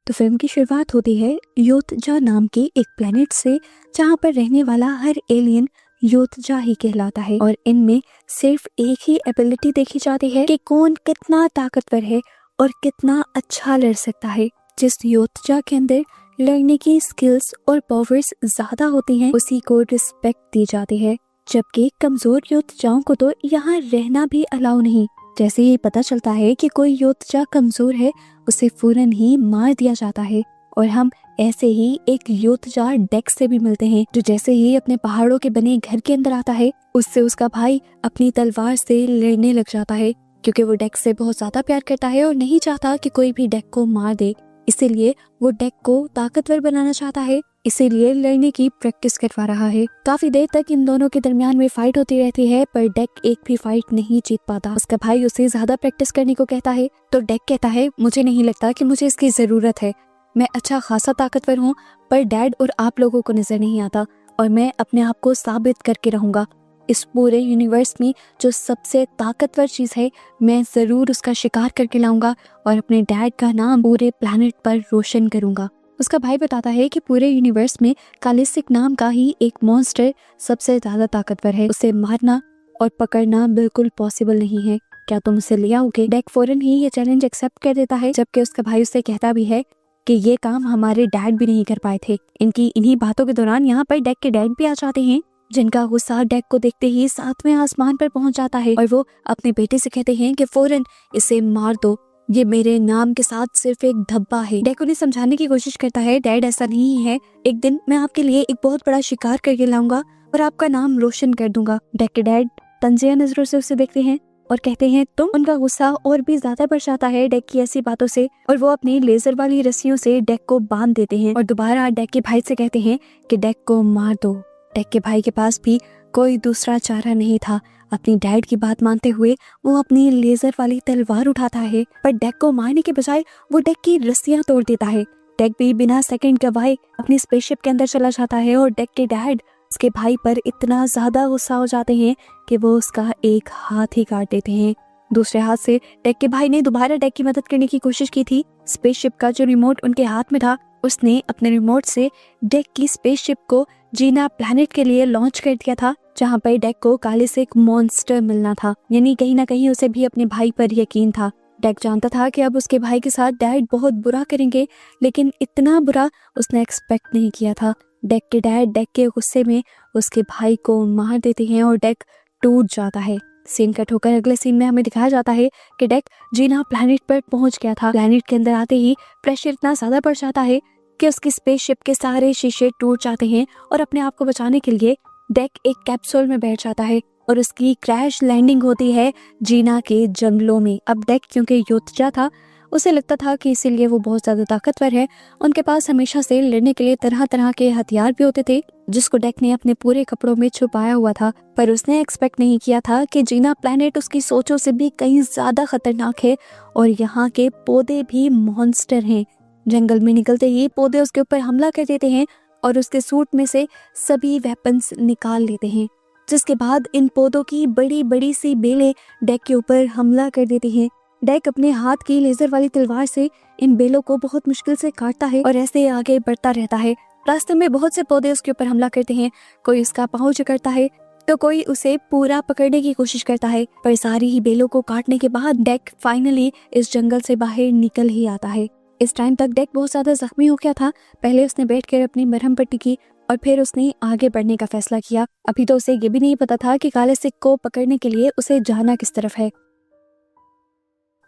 तो फिल्म की शुरुआत होती है योतजा नाम के एक प्लेनेट से, जहाँ पर रहने वाला हर एलियन योतजा ही कहलाता है। और इनमें सिर्फ एक ही एबिलिटी देखी जाती है कि कौन कितना ताकतवर है और कितना अच्छा लड़ सकता है। जिस योतजा के अंदर लड़ने की स्किल्स और पावर्स ज्यादा होती हैं, उसी को रिस्पेक्ट दी जाती है, जबकि कमजोर योतजाओं को तो यहाँ रहना भी अलाउ नहीं। जैसे ही पता चलता है कि कोई योतजा कमजोर है, उसे फौरन ही मार दिया जाता है। और हम ऐसे ही एक योतजा डेक्स से भी मिलते हैं, जो जैसे ही अपने पहाड़ों के बने घर के अंदर आता है, उससे उसका भाई अपनी तलवार से लड़ने लग जाता है, क्योंकि वो डेक्स से बहुत ज्यादा प्यार करता है और नहीं चाहता कि कोई भी डेक को मार दे। इसीलिए वो डेक को ताकतवर बनाना चाहता है, इसीलिए लड़ने की प्रैक्टिस करवा रहा है। काफी देर तक इन दोनों के दरमियान में फाइट होती रहती है, पर डेक एक भी फाइट नहीं जीत पाता। उसका भाई उसे ज्यादा प्रैक्टिस करने को कहता है, तो डेक कहता है, मुझे नहीं लगता कि मुझे इसकी जरूरत है, मैं अच्छा खासा ताकतवर हूँ, पर डैड और आप लोगों को नजर नहीं आता, और मैं अपने आप को साबित करके रहूंगा। इस पूरे यूनिवर्स में जो सबसे ताकतवर चीज है, मैं जरूर उसका शिकार करके लाऊंगा और अपने डैड का नाम पूरे प्लैनेट पर रोशन करूंगा। उसका भाई बताता है कि पूरे यूनिवर्स में कालिसिक नाम का ही एक मॉन्स्टर सबसे ज्यादा ताकतवर है, उसे मारना और पकड़ना बिल्कुल पॉसिबल नहीं है, क्या तुम उसे ले आओगे? डेक फौरन ही ये चैलेंज एक्सेप्ट कर देता है, जबकि उसका भाई उससे कहता भी है कि ये काम हमारे डैड भी नहीं कर पाए थे। इनकी इन्हीं बातों के दौरान यहाँ पर डेक के डैड भी आ जाते हैं, जिनका गुस्सा डेक को देखते ही 7वें आसमान पर पहुंच जाता है, और वो अपने बेटे से कहते हैं कि फौरन इसे मार दो, ये मेरे नाम के साथ सिर्फ एक धब्बा है। डेक उन्हें समझाने की कोशिश करता है, डैड ऐसा नहीं है, एक दिन मैं आपके लिए एक बहुत बड़ा शिकार करके लाऊंगा और आपका नाम रोशन कर दूंगा। डेक के डैड तंजिया नजरों से उसे देखते हैं और कहते हैं तुम। उनका गुस्सा और भी ज्यादा बढ़ जाता है डेक की ऐसी बातों से, और वो अपनी लेजर वाली रस्सियों से डेक को बांध देते हैं और दोबारा डेक के भाई से कहते हैं कि डेक को मार दो। डेक के भाई के पास भी कोई दूसरा चारा नहीं था। अपनी डैड की बात मानते हुए वो अपनी लेजर वाली तलवार उठाता है, पर डेक को मारने के बजाय वो डेक की रस्सियां तोड़ देता है। डेक भी बिना सेकंड गवाए अपनी स्पेसशिप के अंदर चला जाता है, और डेक के डैड उसके भाई पर इतना ज्यादा गुस्सा हो जाते हैं कि वो उसका एक हाथ ही काट देते हैं। दूसरे हाथ से डेक के भाई ने दोबारा डेक की मदद करने की कोशिश की थी। स्पेसशिप का जो रिमोट उनके हाथ में था, उसने अपने रिमोट से डेक की स्पेसशिप को जीना प्लैनेट के लिए लॉन्च कर दिया था, जहाँ पर डेक को कालिसिक मॉन्स्टर मिलना था। यानी कहीं ना कहीं उसे भी अपने भाई पर यकीन था। डेक जानता था कि अब उसके भाई के साथ डैड बहुत बुरा करेंगे, लेकिन इतना बुरा उसने एक्सपेक्ट नहीं किया था। डेक के डैड डेक के गुस्से में उसके भाई को मार देते हैं और डेक टूट जाता है। सीन कट होकर अगले सीन में हमें दिखाया जाता है कि डेक जीना प्लैनेट पर पहुंच गया था। प्लैनेट के अंदर आते ही प्रेशर इतना ज्यादा बढ़ जाता है कि उसकी स्पेसशिप के सारे शीशे टूट जाते हैं, और अपने आप को बचाने के लिए डेक एक कैप्सूल में बैठ जाता है और उसकी क्रैश लैंडिंग होती है जीना के जंगलों में। अब डेक क्योंकि योतजा था, उसे लगता था कि इसीलिए वो बहुत ज्यादा ताकतवर है। उनके पास हमेशा से लड़ने के लिए तरह तरह के हथियार भी होते थे, जिसको डेक ने अपने पूरे कपड़ों में छुपाया हुआ था। पर उसने एक्सपेक्ट नहीं किया था कि जीना प्लैनेट उसकी सोचों से भी कहीं ज्यादा खतरनाक है, और यहाँ के पौधे भी मॉन्स्टर हैं। जंगल में निकलते ही पौधे उसके ऊपर हमला कर देते हैं और उसके सूट में से सभी वेपन्स निकाल लेते हैं, जिसके बाद इन पौधों की बड़ी बड़ी सी बेलें डेक के ऊपर हमला कर देती हैं। डेक अपने हाथ की लेजर वाली तलवार से इन बेलों को बहुत मुश्किल से काटता है और ऐसे आगे बढ़ता रहता है। रास्ते में बहुत से पौधे उसके ऊपर हमला करते हैं, कोई उसका पाँव जकड़ता है तो कोई उसे पूरा पकड़ने की कोशिश करता है, पर सारी ही बेलों को काटने के बाद डेक फाइनली इस जंगल से बाहर निकल ही आता है। इस टाइम तक डेक बहुत ज्यादा जख्मी हो गया था। पहले उसने बैठकर अपनी मरहम पट्टी की और फिर उसने आगे बढ़ने का फैसला किया। अभी तो उसे ये भी नहीं पता था कि कालिसिक को पकड़ने के लिए उसे जाना किस तरफ है।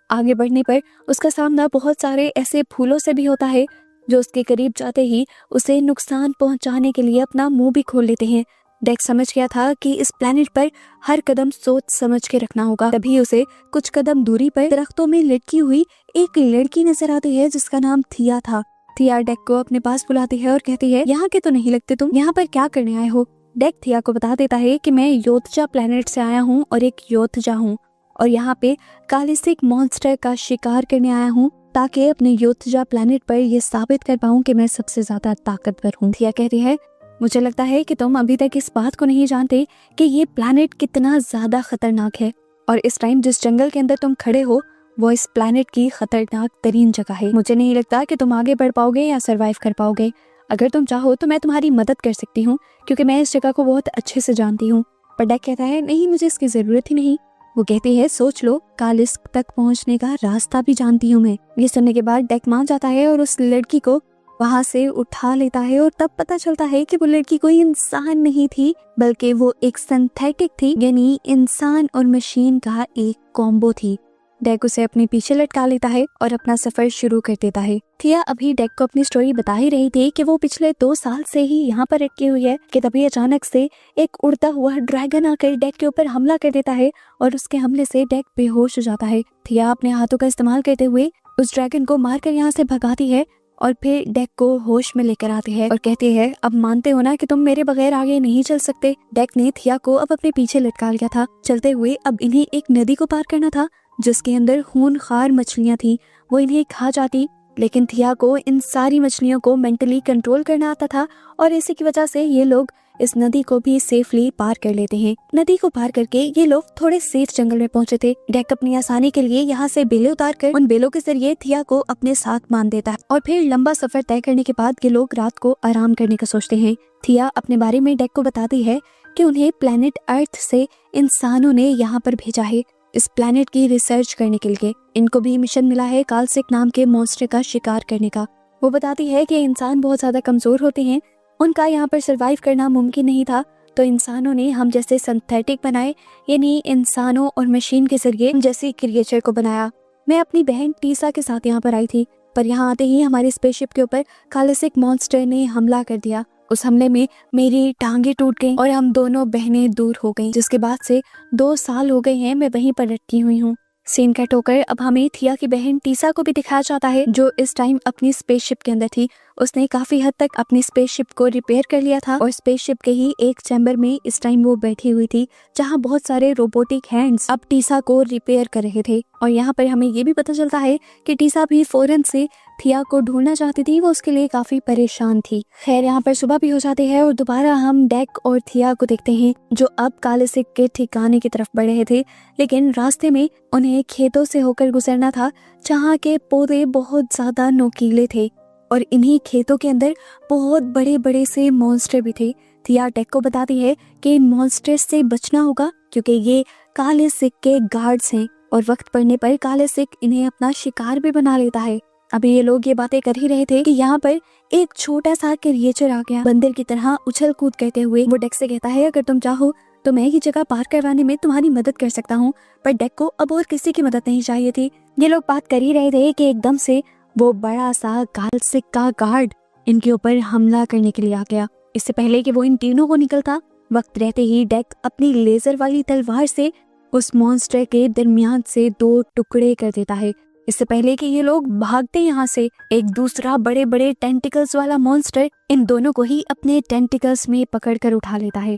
आगे बढ़ने पर उसका सामना बहुत सारे ऐसे फूलों से भी होता है, जो उसके करीब जाते ही उसे नुकसान पहुंचाने के लिए अपना मुंह भी खोल लेते हैं। डेक समझ गया था कि इस प्लैनेट पर हर कदम सोच समझ के रखना होगा। तभी उसे कुछ कदम दूरी पर दरख्तों में लटकी हुई एक लड़की नजर आती है, जिसका नाम थिया था। थिया डेक को अपने पास बुलाती है और कहती है, यहाँ के तो नहीं लगते तुम, यहाँ पर क्या करने आए हो? डेक थिया को बता देता है कि मैं योतजा प्लैनेट से आया हूँ और एक योतजा हूँ, और यहाँ पे कालिसिक मॉन्स्टर का शिकार करने आया हूँ, ताकि अपने योतजा प्लैनेट पर यह साबित कर पाऊँ कि मैं सबसे ज्यादा ताकतवर हूँ। थिया कहती है, मुझे लगता है कि तुम अभी तक इस बात को नहीं जानते कि ये प्लैनेट कितना ज्यादा खतरनाक है, और इस टाइम जिस जंगल के अंदर तुम खड़े हो वो इस प्लैनेट की खतरनाक तरीन जगह है। मुझे नहीं लगता कि तुम आगे बढ़ पाओगे या सरवाइव कर पाओगे। अगर तुम चाहो तो मैं तुम्हारी मदद कर सकती हूँ, क्योंकि मैं इस जगह को बहुत अच्छे से जानती हूँ। पर डेक कहता है नहीं, मुझे इसकी जरूरत ही नहीं। वो कहती है सोच लो, कालिस्क तक पहुँचने का रास्ता भी जानती हूँ मैं। ये सुनने के बाद डेक मान जाता है और उस लड़की को वहाँ से उठा लेता है और तब पता चलता है कि वो लड़की कोई इंसान नहीं थी, बल्कि वो एक सिंथेटिक थी, यानी इंसान और मशीन का एक कॉम्बो थी। डेक उसे अपने पीछे लटका लेता है और अपना सफर शुरू कर देता है। थिया अभी डेक को अपनी स्टोरी बता ही रही थी कि वो पिछले 2 साल से ही यहाँ पर अटकी हुई है कि तभी अचानक से एक उड़ता हुआ ड्रैगन आकर डेक के ऊपर हमला कर देता है और उसके हमले से डेक बेहोश हो जाता है। थिया अपने हाथों का इस्तेमाल करते हुए उस ड्रैगन को मारकर यहाँ से भगाती है और फिर डेक को होश में लेकर आती है और कहती है अब मानते हो ना कि तुम मेरे बगैर आगे नहीं चल सकते। डेक ने थिया को अब अपने पीछे लटका लिया था। चलते हुए अब इन्हें एक नदी को पार करना था जिसके अंदर खूनखार मछलियां थी। वो इन्हें खा जाती, लेकिन थिया को इन सारी मछलियों को मेंटली कंट्रोल करना आता था और इसी की वजह से ये लोग इस नदी को भी सेफली पार कर लेते हैं। नदी को पार करके ये लोग थोड़े सेफ जंगल में पहुंचे थे। डेक अपनी आसानी के लिए यहाँ से बेलें उतार कर उन बेलों के जरिए थिया को अपने साथ बांध देता है और फिर लंबा सफर तय करने के बाद ये लोग रात को आराम करने का सोचते हैं। थिया अपने बारे में डेक को बताती है कि उन्हें प्लेनेट अर्थ से इंसानों ने यहाँ पर भेजा है इस प्लेनेट की रिसर्च करने के लिए। इनको भी मिशन मिला है कालसिक नाम के मॉन्स्टर का शिकार करने का। वो बताती है कि इंसान बहुत ज्यादा कमजोर होते हैं, उनका यहाँ पर सरवाइव करना मुमकिन नहीं था, तो इंसानों ने हम जैसे सिंथेटिक बनाए, यानी इंसानों और मशीन के जरिए जैसे क्रिएचर को बनाया। मैं अपनी बहन टीसा के साथ यहाँ पर आई थी, पर यहाँ आते ही हमारे स्पेसशिप के ऊपर कालसिक मॉन्स्टर ने हमला कर दिया। उस हमले में मेरी टांगे टूट गईं और हम दोनों बहनें दूर हो गईं, जिसके बाद से 2 साल हो गए हैं मैं वहीं पर लटकी हुई हूँ। सीन कट होकर अब हमें थिया की बहन टीसा को भी दिखाया जाता है, जो इस टाइम अपनी स्पेसशिप के अंदर थी। उसने काफी हद तक अपनी स्पेसशिप को रिपेयर कर लिया था और स्पेसशिप के ही एक चैम्बर में इस टाइम वो बैठी हुई थी, जहां बहुत सारे रोबोटिक हैंड्स अब टीसा को रिपेयर कर रहे थे। और यहाँ पर हमें ये भी पता चलता है कि टीसा भी फौरन से थिया को ढूंढना चाहती थी, वो उसके लिए काफी परेशान थी। खैर यहाँ पर सुबह भी हो जाती है और दोबारा हम डेक और थिया को देखते हैं, जो अब कालसिक के ठिकाने की तरफ बढ़ रहे थे, लेकिन रास्ते में उन्हें खेतों से होकर गुजरना था जहाँ के पौधे बहुत ज्यादा नोकीले थे और इन्हीं खेतों के अंदर बहुत बड़े बड़े से मॉन्स्टर भी थे। थिया डेक को बताती है कि इन मॉन्स्टर्स से बचना होगा क्योंकि ये काले सिक के गार्ड्स हैं और वक्त पड़ने पर काले सिक इन्हें अपना शिकार भी बना लेता है। अभी ये लोग ये बातें कर ही रहे थे कि यहाँ पर एक छोटा सा क्रिएचर आ गया, बंदर की तरह उछल कूद करते हुए। वो डेक से कहता है अगर तुम चाहो तो मैं ये जगह पार करवाने में तुम्हारी मदद कर सकता हूँ, पर डेक को अब और किसी की मदद नहीं चाहिए थी। ये लोग बात कर ही रहे थे कि एकदम से वो बड़ा सा कालसिक का गार्ड इनके ऊपर हमला करने के लिए आ गया। इससे पहले कि वो इन तीनों को निकलता, वक्त रहते ही डेक अपनी लेजर वाली तलवार से उस मॉन्स्टर के दरमियान से 2 टुकड़े कर देता है। इससे पहले कि ये लोग भागते यहाँ से, एक दूसरा बड़े बड़े टेंटिकल्स वाला मॉन्स्टर इन दोनों को ही अपने टेंटिकल्स में पकड़कर उठा लेता है।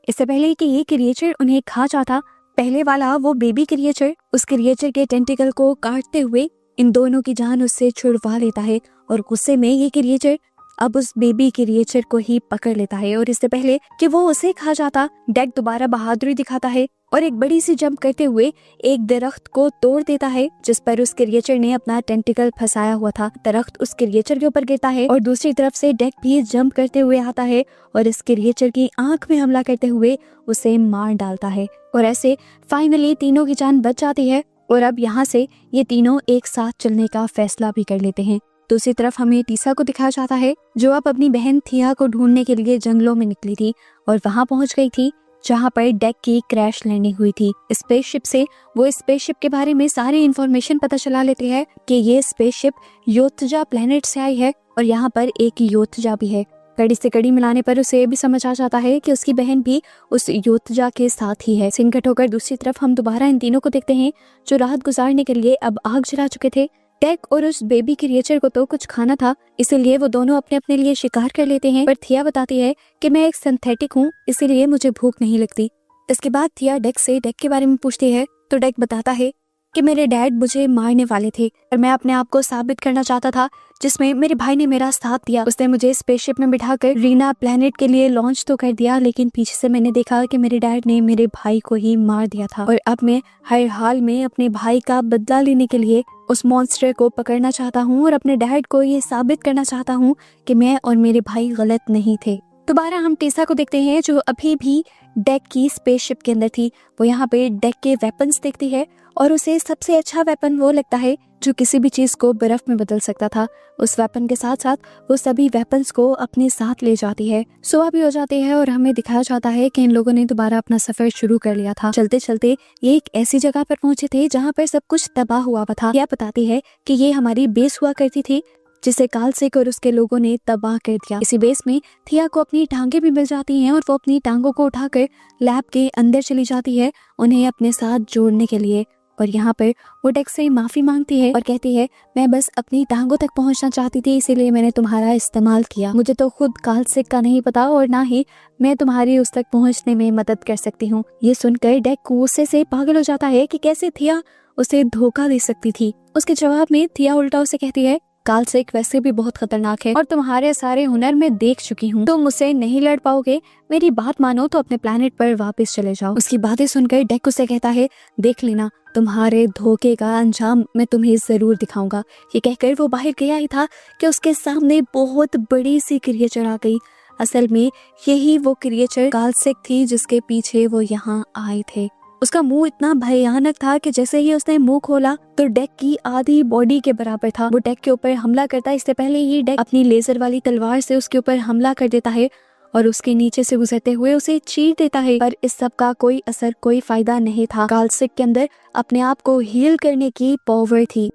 इससे पहले कि ये क्रिएचर उन्हें खा जाता, पहले वाला वो बेबी क्रिएचर उस क्रिएचर के टेंटिकल को काटते हुए इन दोनों की जान उससे छुड़वा लेता है और गुस्से में ये क्रिएचर अब उस बेबी क्रिएचर को ही पकड़ लेता है। और इससे पहले कि वो उसे खा जाता, डेक दोबारा बहादुरी दिखाता है और एक बड़ी सी जंप करते हुए एक दरख्त को तोड़ देता है जिस पर उस क्रिएचर ने अपना टेंटिकल फंसाया हुआ था। दरख्त उस क्रिएचर के ऊपर गिरता है और दूसरी तरफ से डेक भी जंप करते हुए आता है और इस क्रिएचर की आंख में हमला करते हुए उसे मार डालता है। और ऐसे फाइनली तीनों की जान बच जाती है और अब यहाँ से ये तीनों एक साथ चलने का फैसला भी कर लेते हैं। दूसरी तरफ हमें टीसा को दिखाया जाता है, जो अब अपनी बहन थिया को ढूंढने के लिए जंगलों में निकली थी और वहां पहुंच गई थी जहां पर डेक की क्रैश लैंडिंग हुई थी। स्पेसशिप से वो स्पेसशिप के बारे में सारी इंफॉर्मेशन पता चला लेते हैं कि ये स्पेसशिप योत्जा प्लेनेट से आई है और यहाँ पर एक योत्जा भी है। कड़ी से कड़ी मिलाने पर उसे भी समझ आ जाता है कि उसकी बहन भी उस योत्जा के साथ ही है। सीन कट होकर दूसरी तरफ हम दोबारा इन तीनों को देखते हैं जो रात गुजारने के लिए अब आग जला चुके थे। डेक और उस बेबी क्रिएचर को तो कुछ खाना था, इसीलिए वो दोनों अपने अपने लिए शिकार कर लेते हैं, पर थिया बताती है कि मैं एक सिंथेटिक हूँ, इसीलिए मुझे भूख नहीं लगती। इसके बाद थिया डेक से डेक के बारे में पूछती है तो डेक बताता है कि मेरे डैड मुझे मारने वाले थे और मैं अपने आप को साबित करना चाहता था, जिसमें मेरे भाई ने मेरा साथ दिया। उसने मुझे स्पेसशिप में बिठाकर रीना प्लेनेट के लिए लॉन्च तो कर दिया, लेकिन पीछे से मैंने देखा कि मेरे डैड ने मेरे भाई को ही मार दिया था। और अब मैं हर हाल में अपने भाई का बदला लेने के लिए उस मॉन्स्टर को पकड़ना चाहता हूँ और अपने डैड को ये साबित करना चाहता हूँ कि मैं और मेरे भाई गलत नहीं थे। दोबारा हम टीसा को देखते हैं, जो अभी भी डेक की स्पेसशिप के अंदर थी। वो यहाँ पे डेक के वेपन्स देखती है और उसे सबसे अच्छा वेपन वो लगता है जो किसी भी चीज को बर्फ में बदल सकता था। उस वेपन के साथ साथ वो सभी वेपन्स को अपने साथ ले जाती है। सुबह भी हो जाती है और हमें दिखाया जाता है कि इन लोगों ने दोबारा अपना सफर शुरू कर लिया था। चलते चलते ये एक ऐसी जगह पर पहुंचे थे जहाँ पर सब कुछ तबाह हुआ था। यह बताती है कि ये हमारी बेस हुआ करती थी, जिसे कालसेक और उसके लोगों ने तबाह कर दिया। इसी बेस में थिया को अपनी टांगे भी मिल जाती हैं और वो अपनी टांगों को उठाकर लैब के अंदर चली जाती है उन्हें अपने साथ जोड़ने के लिए। और यहाँ पर वो डेक से माफी मांगती है और कहती है, मैं बस अपनी टांगों तक पहुंचना चाहती थी, इसीलिए मैंने तुम्हारा इस्तेमाल किया। मुझे तो खुद कालसेक का नहीं पता और ना ही मैं तुम्हारी उस तक पहुंचने में मदद कर सकती हूँ। ये सुनकर डेक गुस्से से पागल हो जाता है कि कैसे थिया उसे धोखा दे सकती थी। उसके जवाब में थिया उल्टा उसे कहती है, कालसेक वैसे भी बहुत खतरनाक है और तुम्हारे सारे हुनर मैं देख चुकी हूँ। तुम मुझसे नहीं लड़ पाओगे, मेरी बात मानो तो अपने प्लेनेट पर वापस चले जाओ। उसकी बातें सुनकर डेक उसे कहता है, देख लेना, तुम्हारे धोखे का अंजाम मैं तुम्हें जरूर दिखाऊंगा। ये कहकर वो बाहर गया ही था कि उसके सामने बहुत बड़ी सी क्रिएचर आ गई। असल में यही वो क्रिएचर कालसेक थी जिसके पीछे वो यहाँ आए थे। उसका मुंह इतना भयानक था कि जैसे ही उसने मुंह खोला तो डेक की आधी बॉडी के बराबर था। वो डेक के ऊपर हमला करता है। इससे पहले ही डेक अपनी लेजर वाली तलवार से उसके ऊपर हमला कर देता है और उसके नीचे से गुजरते हुए उसे चीर देता है। पर इस सब का कोई असर, कोई फायदा नहीं था। कालसेक के अंदर अपने आप को हील करने की पावर थी।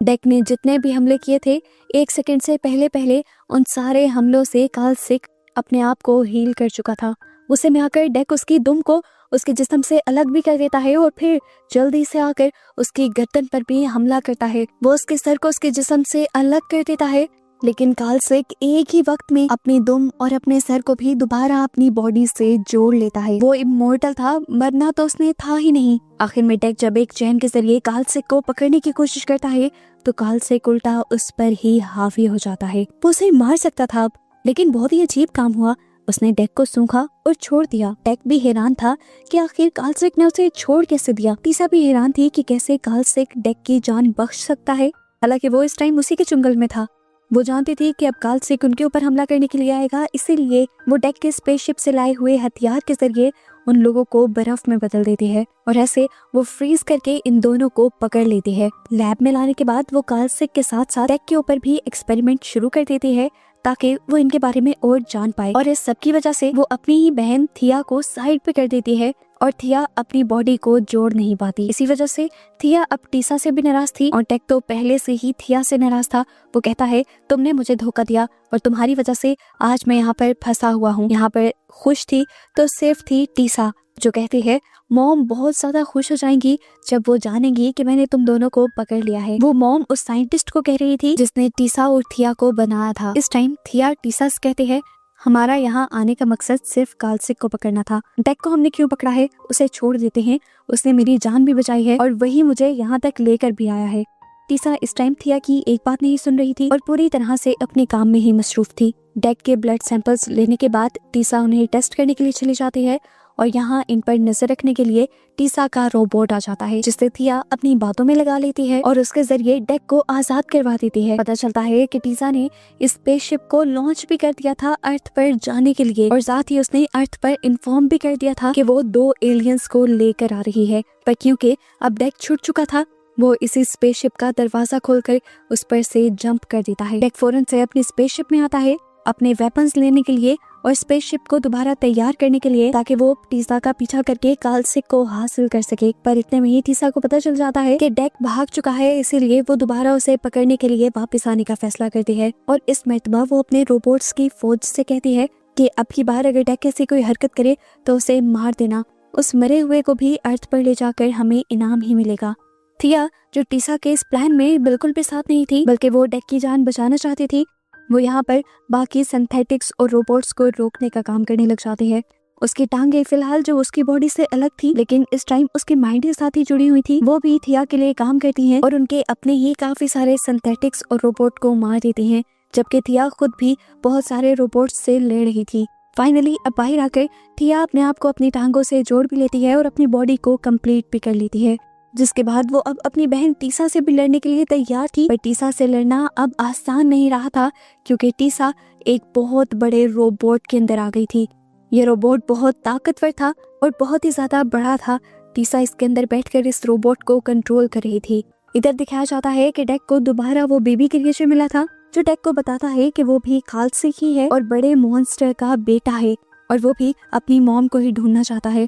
डेक ने जितने भी हमले किए थे, 1 सेकंड से पहले पहले उन सारे हमलों से कालसेक अपने आप को हील कर चुका था। गुस्से में आकर डेक उसकी दुम को उसके जिस्म से अलग भी कर देता है और फिर जल्दी से आकर उसकी गर्दन पर भी हमला करता है। वो उसके सर को उसके जिस्म से अलग कर देता है, लेकिन कालसेक एक ही वक्त में अपनी दुम और अपने सर को भी दोबारा अपनी बॉडी से जोड़ लेता है। वो इमॉर्टल था, मरना तो उसने था ही नहीं। आखिर में डेक जब एक चैन के जरिए कालसेक को पकड़ने की कोशिश करता है तो कालसेक उल्टा उस पर ही हावी हो जाता है। वो उसे मार सकता था, लेकिन बहुत ही अजीब काम हुआ। उसने डेक को सूंघा और छोड़ दिया। डेक भी हैरान था कि आखिर कालसेक ने उसे छोड़ कैसे दिया। टीसा भी हैरान थी कि कैसे कालसेक डेक की जान बख्श सकता है। हालांकि वो इस टाइम उसी के चुंगल में था। वो जानती थी कि अब कालसेक उनके ऊपर हमला करने के लिए आएगा, इसीलिए वो डेक के स्पेसशिप से लाए हुए हथियार के जरिए उन लोगों को बर्फ में बदल देती है और ऐसे वो फ्रीज करके इन दोनों को पकड़ लेती है। लैब में लाने के बाद वो कालसेक के साथ साथ डेक के ऊपर भी एक्सपेरिमेंट शुरू कर देती है ताकि वो इनके बारे में और जान पाए। और इस सब की वजह से वो अपनी ही बहन थिया को साइड पे कर देती है और थिया अपनी बॉडी को जोड़ नहीं पाती। इसी वजह से थिया अब टीसा से भी नाराज थी और डेक तो पहले से ही थिया से नाराज था। वो कहता है, तुमने मुझे धोखा दिया और तुम्हारी वजह से आज मैं यहाँ पर फंसा हुआ हूँ। यहाँ पर खुश थी तो सिर्फ थी टीसा, जो कहती है, मॉम बहुत ज्यादा खुश हो जाएंगी जब वो जानेंगी कि मैंने तुम दोनों को पकड़ लिया है। वो मॉम उस साइंटिस्ट को कह रही थी जिसने टीसा और थिया को बनाया था। इस टाइम थिया टीसा से कहते हैं, हमारा यहाँ आने का मकसद सिर्फ कालसेक को पकड़ना था। डेक को हमने क्यों पकड़ा है, उसे छोड़ देते हैं, उसने मेरी जान भी बचाई है और वही मुझे यहाँ तक लेकर भी आया है। टीसा इस टाइम थिया की एक बात नहीं सुन रही थी और पूरी तरह से अपने काम में ही मसरूफ थी। डेक के ब्लड सैंपल्स लेने के बाद टीसा उन्हें टेस्ट करने के लिए चली जाती है और यहाँ इन पर नजर रखने के लिए टीसा का रोबोट आ जाता है, जिससे थिया अपनी बातों में लगा लेती है और उसके जरिए डेक को आजाद करवा देती है। पता चलता है कि टीसा ने इस स्पेसशिप को लॉन्च भी कर दिया था अर्थ पर जाने के लिए और साथ ही उसने अर्थ पर इन्फॉर्म भी कर दिया था कि वो 2 एलियंस को लेकर आ रही है। पर क्योंकि अब डेक छूट चुका था, वो इसी स्पेसशिप का दरवाजा खोलकर उस पर से जंप कर देता है। डेक फौरन से अपनी स्पेसशिप में आता है अपने वेपन्स लेने के लिए और स्पेसशिप को दोबारा तैयार करने के लिए, ताकि वो टीसा का पीछा करके कालसेक को हासिल कर सके। पर इतने में ही टीसा को पता चल जाता है कि डेक भाग चुका है, इसीलिए वो दोबारा उसे पकड़ने के लिए वापस आने का फैसला करती है और इस मर्तबा वो अपने रोबोट्स की फौज से कहती है कि अब की बार अगर डेक ऐसी कोई हरकत करे तो उसे मार देना। उस मरे हुए को भी अर्थ पर ले जाकर हमें इनाम ही मिलेगा। थिया, जो टीसा के इस प्लान में बिल्कुल भी साथ नहीं थी, बल्कि वो डेक की जान बचाना चाहती थी, वो यहाँ पर बाकी सिंथेटिक्स और रोबोट्स को रोकने का काम करने लग जाती है। उसकी टांगे फिलहाल जो उसकी बॉडी से अलग थी, लेकिन इस टाइम उसके माइंड के साथ ही जुड़ी हुई थी। वो भी थिया के लिए काम करती हैं और उनके अपने ही काफी सारे सिंथेटिक्स और रोबोट को मार देती हैं, जबकि थिया खुद भी बहुत सारे रोबोट्स से लड़ रही थी। फाइनली अब बाहर आकर थिया अपने आप को अपनी टांगों से जोड़ भी लेती है और अपनी बॉडी को कंप्लीट भी कर लेती है, जिसके बाद वो अब अपनी बहन टीसा से भी लड़ने के लिए तैयार थी। पर टीसा से लड़ना अब आसान नहीं रहा था, क्योंकि टीसा एक बहुत बड़े रोबोट के अंदर आ गई थी। ये रोबोट बहुत ताकतवर था और बहुत ही ज्यादा बड़ा था। टीसा इसके अंदर बैठकर इस रोबोट को कंट्रोल कर रही थी। इधर दिखाया जाता है कि डेक को दोबारा वो बेबी क्रिएचर मिला था, जो डेक को बताता है कि वो भी खालसिक ही है और बड़े मॉन्स्टर का बेटा है, और वो भी अपनी मॉम को ही ढूंढना चाहता है।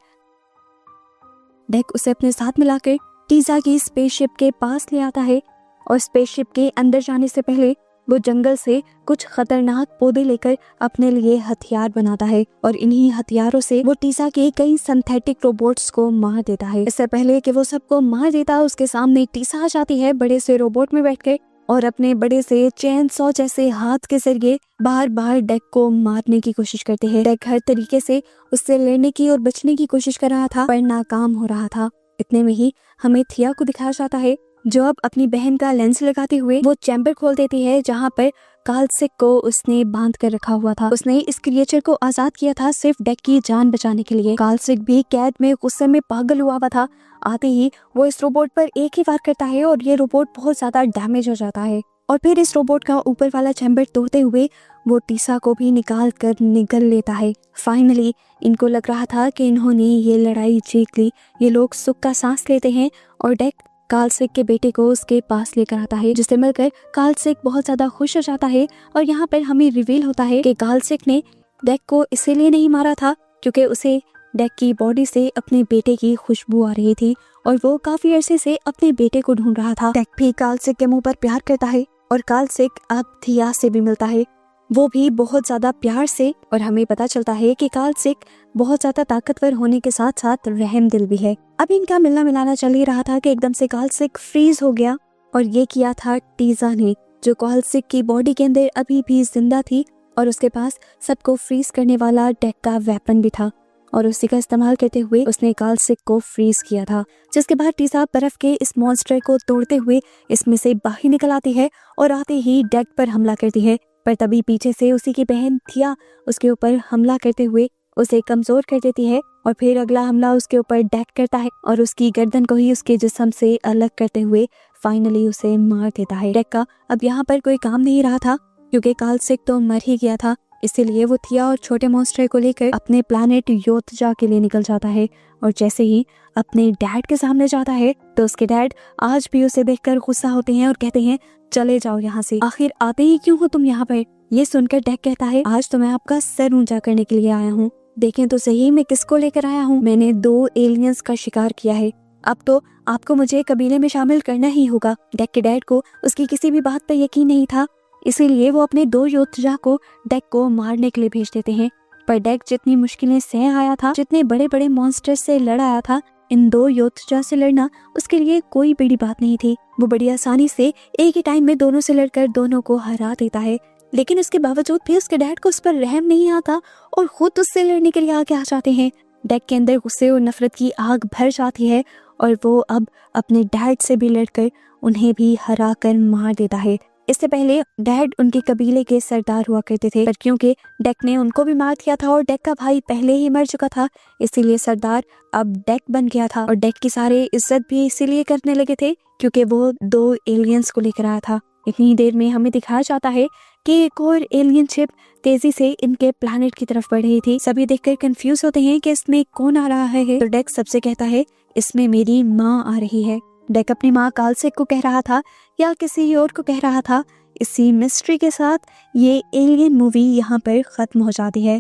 डेक उसे अपने साथ मिलाकर टीसा की स्पेसशिप के पास ले आता है और स्पेसशिप के अंदर जाने से पहले वो जंगल से कुछ खतरनाक पौधे लेकर अपने लिए हथियार बनाता है, और इन्हीं हथियारों से वो टीसा के कई सिंथेटिक रोबोट्स को मार देता है। इससे पहले कि वो सबको मार देता, उसके सामने टीसा आ जाती है बड़े से रोबोट में बैठकर, और अपने बड़े से चेन सॉ जैसे हाथ के जरिए बार बार डेक को मारने की कोशिश करते हैं। डेक हर तरीके से उससे लड़ने की और बचने की कोशिश कर रहा था, पर नाकाम हो रहा था। इतने में ही हमें थिया को दिखाया जाता है, जो अब अपनी बहन का लेंस लगाते हुए वो चैम्बर खोल देती है जहाँ पर कालसिक को उसने बांध कर रखा हुआ था। उसने इस क्रिएचर को आजाद किया था सिर्फ डेक की जान बचाने के लिए। कालसिक भी कैद में गुस्से में पागल हुआ था। आते ही वो इस रोबोट पर एक ही वार करता है और ये रोबोट बहुत ज्यादा डैमेज हो जाता है, और फिर इस रोबोट का ऊपर वाला चैम्बर तोड़ते हुए वो टीसा को भी निकाल कर निगल लेता है। फाइनली इनको लग रहा था कि इन्होंने ये लड़ाई जीत ली। ये लोग सुख का सांस लेते हैं और डेक कालसिक के बेटे को उसके पास लेकर आता है, जिसे मिलकर कालसिक बहुत ज्यादा खुश हो जाता है। और यहाँ पर हमें रिवील होता है कि कालसिक ने डेक को इसीलिए नहीं मारा था क्योंकि उसे डेक की बॉडी से अपने बेटे की खुशबू आ रही थी, और वो काफी अरसे से अपने बेटे को ढूंढ रहा था। डेक भी कालसिक के मुंह पर प्यार करता है और कालसिक अब थिया से भी मिलता है, वो भी बहुत ज्यादा प्यार से। और हमें पता चलता है कि कालसिक बहुत ज्यादा ताकतवर होने के साथ साथ रहम दिल भी है। अब इनका मिलना मिलाना चल ही रहा था कि एकदम से कालसिक फ्रीज हो गया, और ये किया था टीजा ने, जो कालसिक की बॉडी के अंदर अभी भी जिंदा थी, और उसके पास सबको फ्रीज करने वाला डेक का वेपन भी था, और उसी का इस्तेमाल करते हुए उसने कालसिक को फ्रीज किया था। जिसके बाद टीसा बर्फ के इस मॉन्स्टर को तोड़ते हुए इसमें से बाहर निकल आती है और आते ही डेक पर हमला करती है। पर तभी पीछे से उसी की बहन थिया उसके ऊपर हमला करते हुए उसे कमजोर कर देती है, और फिर अगला हमला उसके ऊपर डेक करता है और उसकी गर्दन को ही उसके जिस्म से अलग करते हुए फाइनली उसे मार देता है। डेक का अब यहाँ पर कोई काम नहीं रहा था, क्योंकि कालसिक तो मर ही गया था। इसीलिए वो थिया और छोटे मॉन्स्टर को लेकर अपने प्लैनेट योतजा के लिए निकल जाता है, और जैसे ही अपने डैड के सामने जाता है तो उसके डैड आज भी उसे देखकर गुस्सा होते हैं और कहते हैं चले जाओ यहाँ से, आखिर आते ही क्यों हो तुम यहाँ पर। ये सुनकर डेक कहता है आज तो मैं आपका सर ऊंचा करने के लिए आया हूँ, देखें तो सही मैं किसको लेकर आया हूँ। मैंने 2 एलियंस का शिकार किया है, अब तो आपको मुझे कबीले में शामिल करना ही होगा। डेक के डैड को उसकी किसी भी बात पर यकीन नहीं था, इसीलिए वो अपने 2 योद्धा को डेक को मारने के लिए भेज देते हैं। पर डेक जितनी मुश्किलें सह आया था, जितने बड़े बड़े मॉन्स्टर से लड़ आया था, इन 2 योद्धा से लड़ना उसके लिए कोई बड़ी बात नहीं थी। वो बड़ी आसानी से एक ही टाइम में दोनों से लड़कर दोनों को हरा देता है। लेकिन उसके बावजूद भी उसके डैड को उस पर रहम नहीं आता और खुद उससे लड़ने के लिए आगे आ जाते हैं। डेक के अंदर गुस्से और नफरत की आग भर जाती है और वो अब अपने डैड से भी लड़कर उन्हें भी हरा कर मार देता है। इससे पहले डैड उनके कबीले के सरदार हुआ करते थे, पर क्योंकि डेक ने उनको भी मार दिया था और डेक का भाई पहले ही मर चुका था, इसीलिए सरदार अब डेक बन गया था। और डेक की सारे इज्जत भी इसीलिए करने लगे थे क्योंकि वो 2 एलियंस को लेकर आया था। इतनी देर में हमें दिखाया जाता है कि एक और एलियन शिप तेजी से इनके प्लैनेट की तरफ बढ़ रही थी। सभी देखकर कंफ्यूज होते हैं कि इसमें कौन आ रहा है, तो डेक सबसे कहता है इसमें मेरी माँ आ रही है। डेक अपनी माँ कालसिक को कह रहा था या किसी और को कह रहा था। इसी मिस्ट्री के साथ ये एलियन मूवी यहाँ पर खत्म हो जाती है।